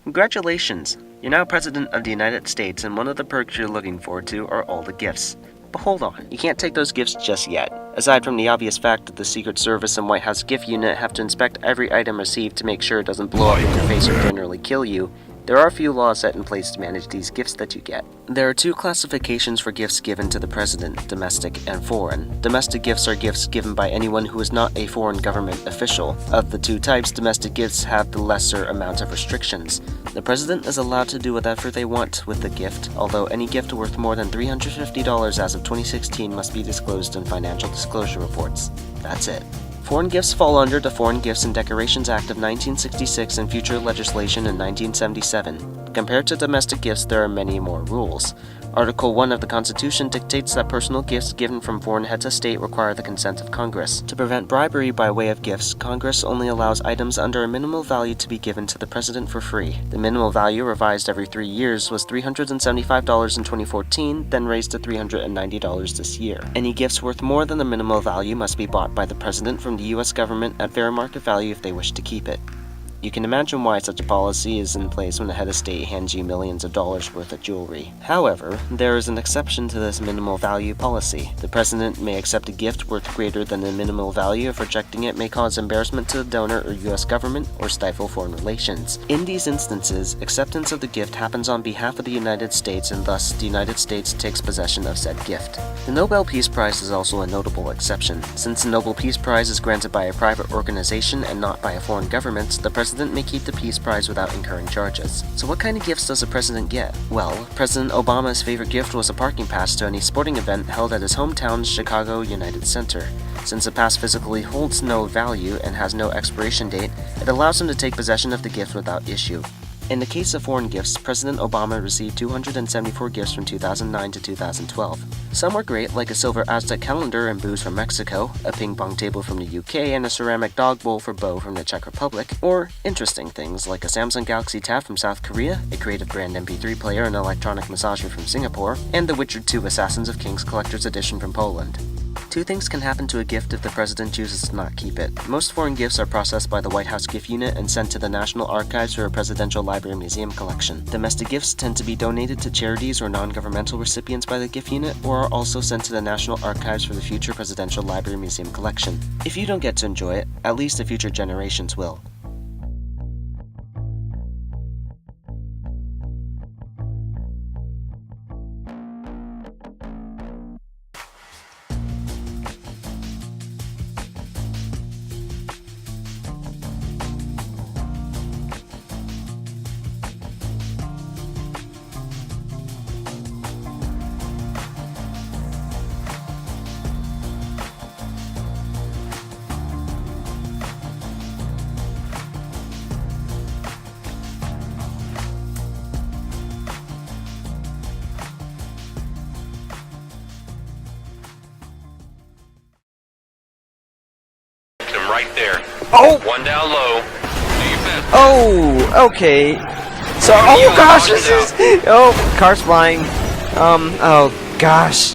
Congratulations! You're now President of the United States, and one of the perks you're looking forward to are all the gifts. But hold on, you can't take those gifts just yet. Aside from the obvious fact that the Secret Service and White House gift unit have to inspect every item received to make sure it doesn't blow up in your face or generally kill you, there are a few laws set in place to manage these gifts that you get. There are two classifications for gifts given to the president, domestic and foreign. Domestic gifts are gifts given by anyone who is not a foreign government official. Of the two types, domestic gifts have the lesser amount of restrictions. The president is allowed to do whatever they want with the gift, although any gift worth more than $350 as of 2016 must be disclosed in financial disclosure reports. That's it. Foreign gifts fall under the Foreign Gifts and Decorations Act of 1966 and future legislation in 1977. Compared to domestic gifts, there are many more rules. Article 1 of the Constitution dictates that personal gifts given from foreign heads of state require the consent of Congress. To prevent bribery by way of gifts, Congress only allows items under a minimal value to be given to the president for free. The minimal value, revised every 3 years, was $375 in 2014, then raised to $390 this year. Any gifts worth more than the minimal value must be bought by the president from the US government at fair market value if they wish to keep it. You can imagine why such a policy is in place when the head of state hands you millions of dollars worth of jewelry. However, there is an exception to this minimal value policy. The president may accept a gift worth greater than the minimal value if rejecting it may cause embarrassment to the donor or US government or stifle foreign relations. In these instances, acceptance of the gift happens on behalf of the United States, and thus the United States takes possession of said gift. The Nobel Peace Prize is also a notable exception. Since the Nobel Peace Prize is granted by a private organization and not by a foreign government, the president may keep the Peace Prize without incurring charges. So what kind of gifts does a president get? Well, President Obama's favorite gift was a parking pass to any sporting event held at his hometown's Chicago United Center. Since the pass physically holds no value and has no expiration date, it allows him to take possession of the gift without issue. In the case of foreign gifts, President Obama received 274 gifts from 2009 to 2012. Some were great, like a silver Aztec calendar and booze from Mexico, a ping pong table from the UK, and a ceramic dog bowl for Bo from the Czech Republic, or interesting things like a Samsung Galaxy Tab from South Korea, a Creative Brand MP3 player and electronic massager from Singapore, and the Witcher 2 Assassins of Kings Collector's Edition from Poland. Two things can happen to a gift if the president chooses to not keep it. Most foreign gifts are processed by the White House gift unit and sent to the National Archives for a presidential library museum collection. Domestic gifts tend to be donated to charities or non-governmental recipients by the gift unit, or are also sent to the National Archives for the future presidential library museum collection. If you don't get to enjoy it, at least the future generations will. Right there. Oh! One down low. Do your best. Oh, okay. So, oh gosh, this is, oh, car's flying. Oh gosh.